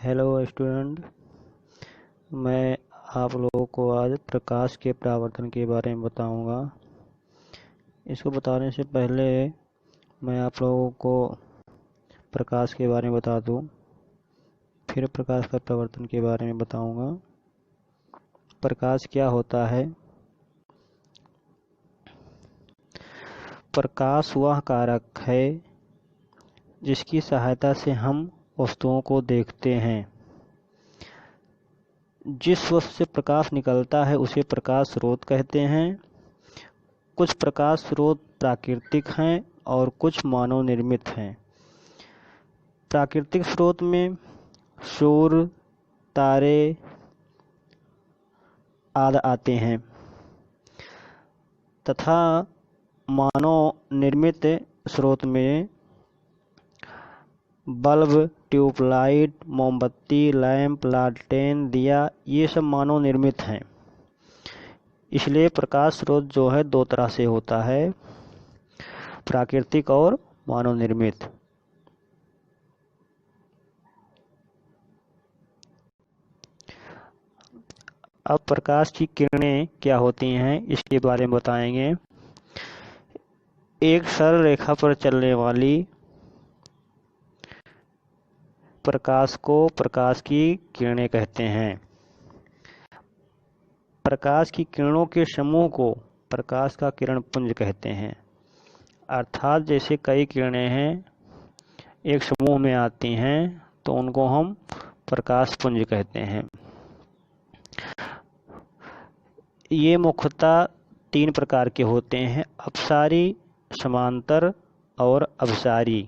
Hello student. मैं आप लोगों को आज प्रकाश के परावर्तन के बारे में बताऊंगा। इसको बताने से पहले मैं आप लोगों को प्रकाश के बारे में बता दूं, फिर प्रकाश का परावर्तन के बारे में बताऊंगा। प्रकाश क्या होता है? प्रकाश वह कारक है जिसकी सहायता से हम वस्तुओं को देखते हैं। जिस वस्तु से प्रकाश निकलता है उसे प्रकाश स्रोत कहते हैं। कुछ प्रकाश स्रोत प्राकृतिक हैं और कुछ मानव निर्मित हैं। प्राकृतिक स्रोत में सूर्य, तारे आदि आते हैं तथा मानव निर्मित स्रोत में बल्ब, ट्यूबलाइट, मोमबत्ती, लैंप, लालटेन, दिया ये सब मानव निर्मित हैं। इसलिए प्रकाश स्रोत जो है दो तरह से होता है, प्राकृतिक और मानव निर्मित। अब प्रकाश की किरणें क्या होती हैं इसके बारे में बताएंगे। एक सरल रेखा पर चलने वाली प्रकाश को प्रकाश की किरणें कहते हैं। प्रकाश की किरणों के समूह को प्रकाश का किरण पुंज कहते हैं। अर्थात जैसे कई किरणें हैं एक समूह में आती हैं तो उनको हम प्रकाश पुंज कहते हैं। ये मुख्यतः तीन प्रकार के होते हैं: अपसारी, समांतर और अभिसारी।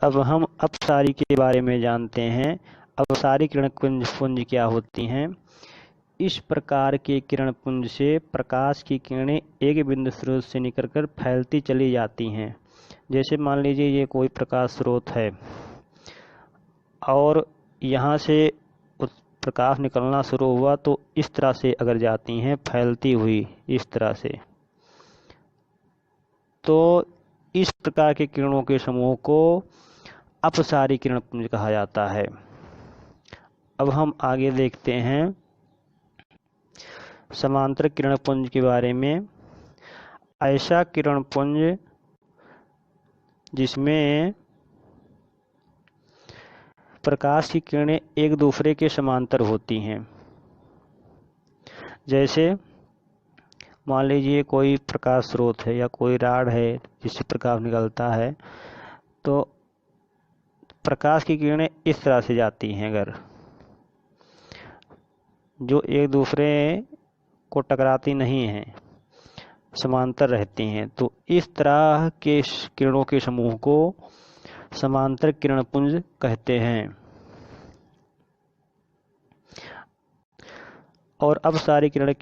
अब हम अपसारी के बारे में जानते हैं। अपसारी किरण पुंज क्या होती हैं। इस प्रकार के किरण पुंज से प्रकाश की किरणें एक बिंदु स्रोत से निकलकर फैलती चली जाती हैं। जैसे मान लीजिए ये कोई प्रकाश स्रोत है और यहाँ से प्रकाश निकलना शुरू हुआ तो इस तरह से अगर जाती हैं फैलती हुई इस तरह से, तो इस प्रकार के किरणों के समूह को अपसारी किरण पुंज कहा जाता है। अब हम आगे देखते हैं समांतर किरण पुंज के बारे में। ऐसा किरण पुंज जिसमें प्रकाश की किरणें एक दूसरे के समांतर होती हैं। जैसे मान लीजिए कोई प्रकाश स्रोत है या कोई राड है जिससे प्रकाश निकलता है, तो प्रकाश की किरणें इस तरह से जाती हैं अगर, जो एक दूसरे को टकराती नहीं हैं, समांतर रहती हैं, तो इस तरह के किरणों के समूह को समांतर किरण पुंज कहते हैं। और अब सारी किरण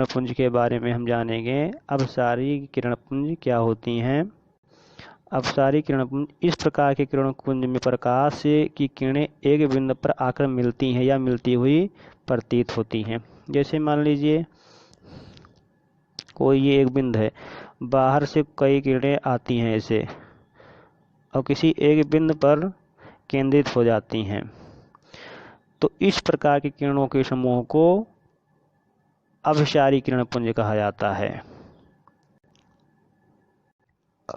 पुंज के बारे में हम जानेंगे। अब सारी किरण पुंज क्या होती हैं। अब सारी किरण पुंज इस प्रकार के किरण पुंज में प्रकाश की किरणें एक बिंदु पर आकर मिलती हैं या मिलती हुई प्रतीत होती हैं। जैसे मान लीजिए कोई ये एक बिंदु है, बाहर से कई किरणें आती हैं ऐसे और किसी एक बिंदु पर केंद्रित हो जाती हैं, तो इस प्रकार के किरणों के समूह को अभिसारी किरण पुंज कहा जाता है।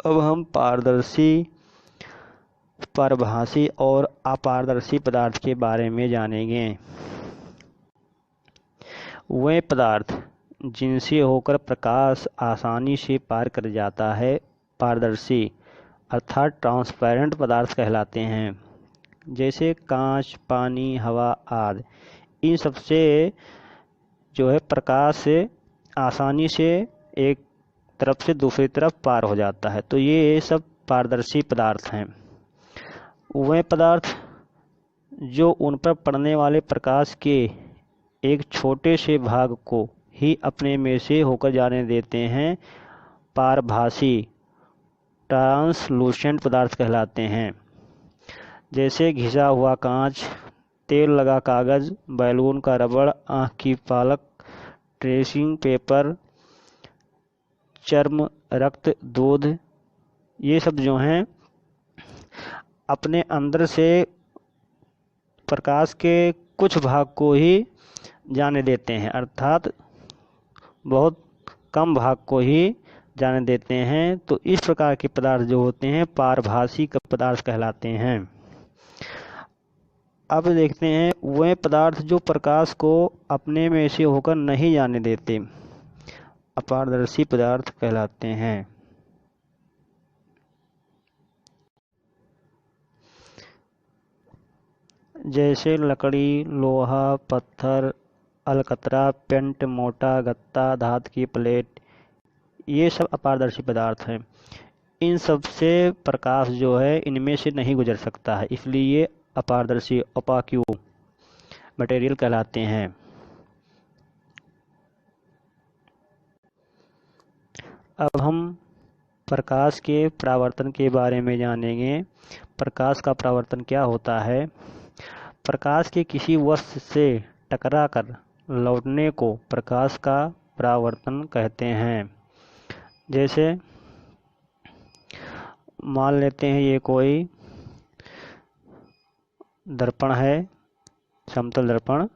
अब हम पारदर्शी, पारभासी और अपारदर्शी पदार्थ के बारे में जानेंगे। वे पदार्थ जिनसे होकर प्रकाश आसानी से पार कर जाता है पारदर्शी अर्थात ट्रांसपेरेंट पदार्थ कहलाते हैं। जैसे कांच, पानी, हवा आदि, इन सबसे जो है प्रकाश आसानी से एक तरफ से दूसरी तरफ पार हो जाता है, तो ये सब पारदर्शी पदार्थ हैं। वे पदार्थ जो उन पर पड़ने वाले प्रकाश के एक छोटे से भाग को ही अपने में से होकर जाने देते हैं पारभासी ट्रांसलूसेंट पदार्थ कहलाते हैं। जैसे घिसा हुआ कांच, तेल लगा कागज, बैलून का रबड़, आँख की पालक, ट्रेसिंग पेपर, चर्म, रक्त, दूध, ये सब जो हैं अपने अंदर से प्रकाश के कुछ भाग को ही जाने देते हैं, अर्थात बहुत कम भाग को ही जाने देते हैं। तो इस प्रकार के पदार्थ जो होते हैं पारभाषिक पदार्थ कहलाते हैं। अब देखते हैं वह पदार्थ जो प्रकाश को अपने में से होकर नहीं जाने देते, अपारदर्शी पदार्थ कहलाते हैं। जैसे लकड़ी, लोहा, पत्थर, अलकतरा, पेंट, मोटा गत्ता, धातु की प्लेट, ये सब अपारदर्शी पदार्थ हैं। इन सब से प्रकाश जो है इनमें से नहीं गुजर सकता है, इसलिए ये अपारदर्शी ओपाक्यू मटेरियल कहलाते हैं। अब हम प्रकाश के परावर्तन के बारे में जानेंगे। प्रकाश का परावर्तन क्या होता है? प्रकाश के किसी वस्तु से टकराकर लौटने को प्रकाश का परावर्तन कहते हैं। जैसे मान लेते हैं ये कोई दर्पण है, समतल दर्पण,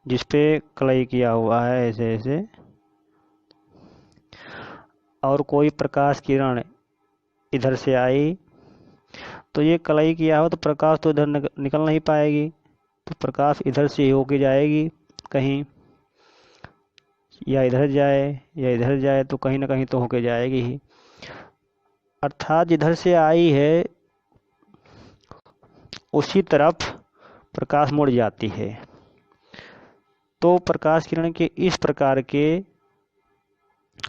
जिस पे कलई किया हुआ है ऐसे ऐसे, और कोई प्रकाश किरण इधर से आई तो ये कलई किया हो तो प्रकाश तो इधर निकल नहीं पाएगी, तो प्रकाश इधर से ही होके जाएगी कहीं, या इधर जाए तो कहीं ना कहीं तो होके जाएगी ही। अर्थात जिधर से आई है उसी तरफ प्रकाश मुड़ जाती है। तो प्रकाश किरण के इस प्रकार के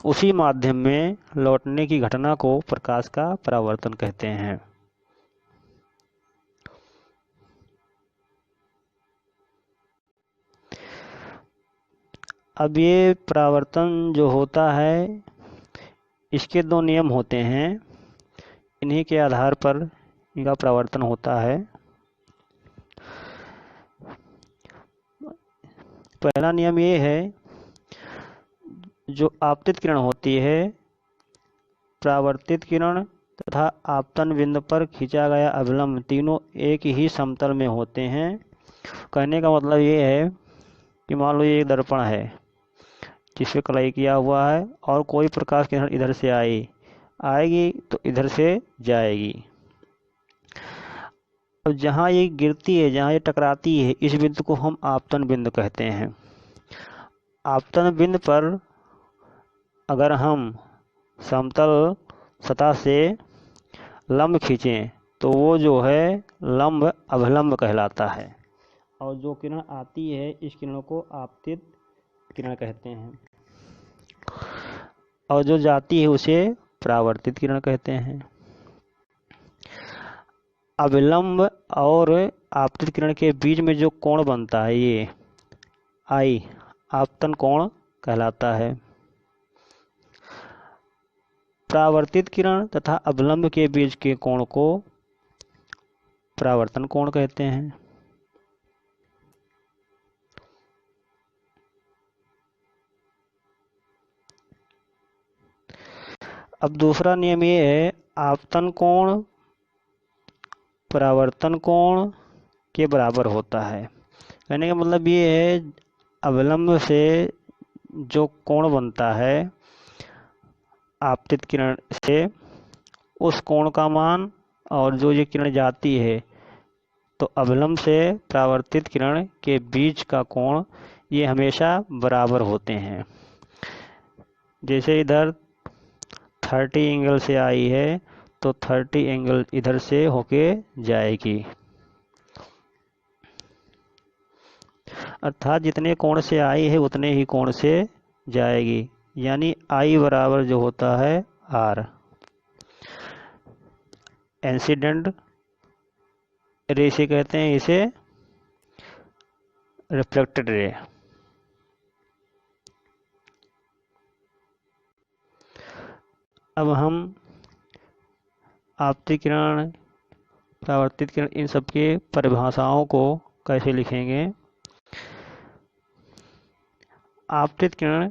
उसी माध्यम में लौटने की घटना को प्रकाश का परावर्तन कहते हैं। अब ये परावर्तन जो होता है इसके दो नियम होते हैं, इन्हीं के आधार पर इनका परावर्तन होता है। पहला नियम ये है, जो आपतित किरण होती है, परावर्तित किरण तथा आपतन बिंदु पर खींचा गया अभिलंब तीनों एक ही समतल में होते हैं। कहने का मतलब ये है कि मान लो ये एक दर्पण है जिस पे कलई किया हुआ है और कोई प्रकाश किरण इधर से आएगी तो इधर से जाएगी। अब जहाँ ये गिरती है, जहाँ ये टकराती है, इस बिंदु को हम आपतन बिंदु कहते हैं। आपतन बिंदु पर अगर हम समतल सतह से लंब खींचें तो वो जो है लंब अभिलंब कहलाता है, और जो किरण आती है इस किरणों को आपतित किरण कहते हैं, और जो जाती है उसे परावर्तित किरण कहते हैं। अभिलंब और आपतित किरण के बीच में जो कोण बनता है ये आई आपतन कोण कहलाता है। परावर्तित किरण तथा अभिलंब के बीच के कोण को परावर्तन कोण कहते हैं। अब दूसरा नियम ये है, आपतन कोण परावर्तन कोण के बराबर होता है। कहने का मतलब ये है, अभिलंब से जो कोण बनता है आपतित किरण से, उस कोण का मान, और जो ये किरण जाती है तो अभिलंब से परावर्तित किरण के बीच का कोण, ये हमेशा बराबर होते हैं। जैसे इधर 30 एंगल से आई है तो 30 एंगल इधर से होके जाएगी, अर्थात जितने कोण से आई है उतने ही कोण से जाएगी, यानी आई बराबर जो होता है आर। इंसिडेंट रे से कहते हैं इसे रिफ्लेक्टेड रे। अब हम आपतित किरण, परावर्तित किरण, इन सब के परिभाषाओं को कैसे लिखेंगे। आपतित किरण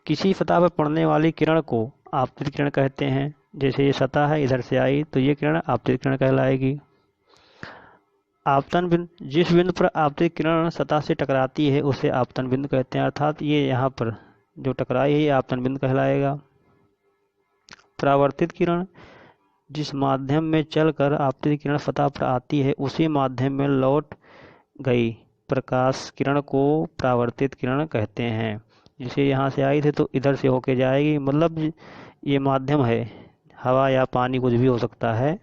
किसी सतह पर पड़ने वाली किरण को आपतित किरण कहते हैं। जैसे ये सतह है, इधर से आई तो ये किरण आपतित किरण कहलाएगी। आपतन बिंदु, जिस बिंदु पर आपतित किरण सतह से टकराती है उसे आपतन बिंदु कहते हैं, अर्थात ये यहाँ पर जो टकराई है ये आपतन बिंदु कहलाएगा। परावर्तित किरण, जिस माध्यम में चलकर आपतित किरण सतह पर आती है उसी माध्यम में लौट गई प्रकाश किरण को परावर्तित किरण कहते हैं। जैसे यहाँ से आई थी तो इधर से होके जाएगी, मतलब ये माध्यम है, हवा या पानी कुछ भी हो सकता है,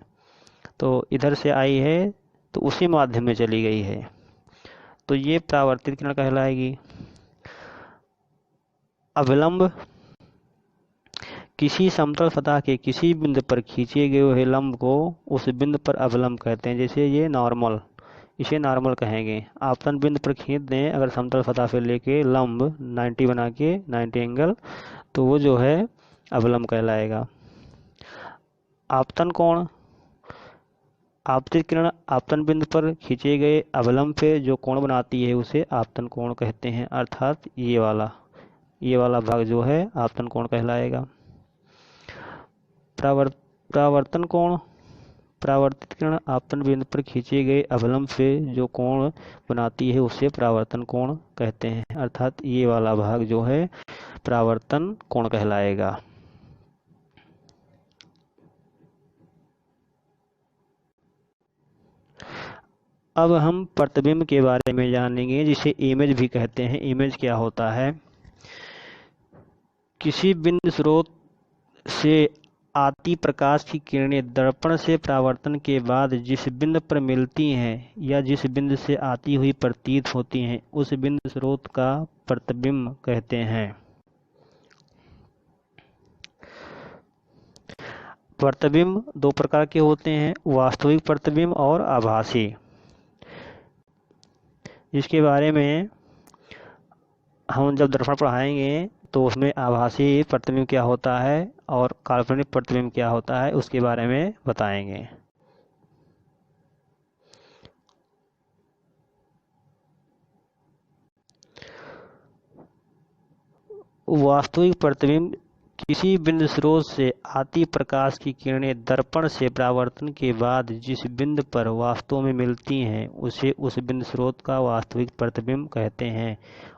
तो इधर से आई है तो उसी माध्यम में चली गई है, तो ये परावर्तित किरण कहलाएगी। अविलंब, किसी समतल सतह के किसी बिंदु पर खींचे गए हुए लंब को उस बिंदु पर अविलंब कहते हैं। जैसे ये नॉर्मल, इसे नॉर्मल कहेंगे। आपतन बिंदु पर खींच दें अगर समतल सतह से लेके लंब 90 बना के 90 एंगल, तो वो जो है अविलंब कहलाएगा। आपतन कोण, आपतित किरण आपतन बिंदु पर खींचे गए अवलंब पे जो कोण बनाती है उसे आपतन कोण कहते हैं, अर्थात ये वाला भाग जो है आपतन कोण कहलाएगा। परावर्तन कोण, परावर्तित किरण आपतन बिंदु पर खींचे गए अवलंब से जो कोण बनाती है उसे परावर्तन कोण कहते हैं, अर्थात ये वाला भाग जो है परावर्तन कोण कहलाएगा। अब हम प्रतिबिंब के बारे में जानेंगे, जिसे इमेज भी कहते हैं। इमेज क्या होता है? किसी बिंदु स्रोत से आती प्रकाश की किरणें दर्पण से परावर्तन के बाद जिस बिंदु पर मिलती हैं या जिस बिंदु से आती हुई प्रतीत होती हैं उस बिंदु स्रोत का प्रतिबिंब कहते हैं। प्रतिबिंब दो प्रकार के होते हैं, वास्तविक प्रतिबिंब और आभासी। जिसके बारे में हम जब दर्पण पढ़ाएंगे तो उसमें आभासी प्रतिबिंब क्या होता है और काल्पनिक प्रतिबिंब क्या होता है उसके बारे में बताएंगे। वास्तविक प्रतिबिंब, किसी बिंदु स्रोत से आती प्रकाश की किरणें दर्पण से परावर्तन के बाद जिस बिंदु पर वास्तव में मिलती हैं उसे उस बिंदु स्रोत का वास्तविक प्रतिबिंब कहते हैं।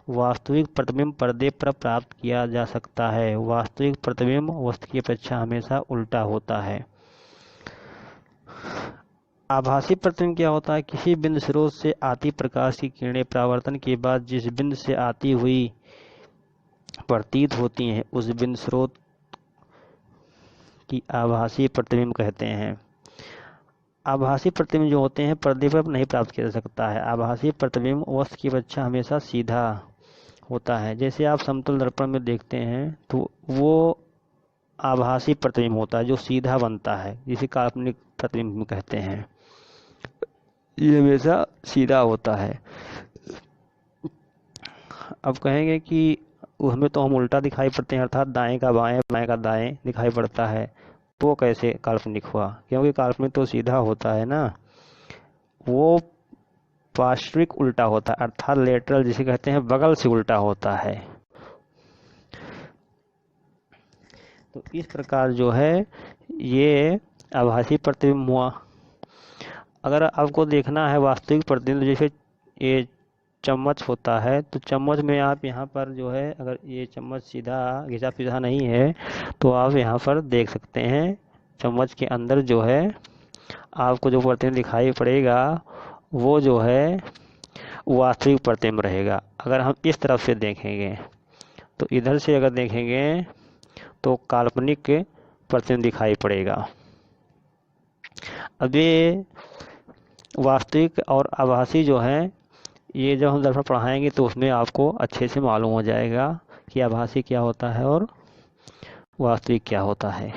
वास्तविक प्रतिबिंब पर्दे पर प्राप्त किया जा सकता है। वास्तविक प्रतिबिंब वस्तु की अपेक्षा हमेशा उल्टा होता है। आभासी प्रतिबिंब क्या होता है? किसी बिंदु स्रोत से आती प्रकाश की किरणें परावर्तन के बाद जिस बिंदु से आती हुई प्रतीत होती हैं उस बिंदु स्रोत की आभासी प्रतिबिंब कहते हैं। आभासी प्रतिबिंब जो होते हैं पर्दे पर नहीं प्राप्त किया जा सकता है। आभासी प्रतिबिंब वस्तु की अपेक्षा हमेशा सीधा होता है। जैसे आप समतल दर्पण में देखते हैं तो वो आभासी प्रतिबिंब होता है जो सीधा बनता है, जिसे काल्पनिक प्रतिबिंब कहते हैं। ये हमेशा सीधा होता है। अब कहेंगे कि उसमें तो हम उल्टा दिखाई पड़ते हैं, अर्थात दाएं का बाएं बाएं का दाएं दिखाई पड़ता है, तो कैसे काल्पनिक हुआ? क्योंकि काल्पनिक तो सीधा होता है ना, वो पार्श्विक उल्टा होता है, अर्थात लेटरल जिसे कहते हैं बगल से उल्टा होता है। तो इस प्रकार जो है ये आभासी प्रतिबिंब हुआ। अगर आपको देखना है वास्तविक प्रतिबिंब, जैसे ये चम्मच होता है तो चम्मच में आप यहाँ पर जो है अगर ये चम्मच सीधा घिसा पिसा नहीं है तो आप यहाँ पर देख सकते हैं चम्मच के अंदर जो है आपको जो प्रतिबिंब दिखाई पड़ेगा वो जो है वास्तविक प्रतिबिंब रहेगा। अगर हम इस तरफ से देखेंगे तो इधर से अगर देखेंगे तो काल्पनिक प्रतिबिंब दिखाई पड़ेगा। अब ये वास्तविक और आभासी जो है ये जब हम दर्पण पढ़ाएंगे तो उसमें आपको अच्छे से मालूम हो जाएगा कि आभासी क्या होता है और वास्तविक क्या होता है।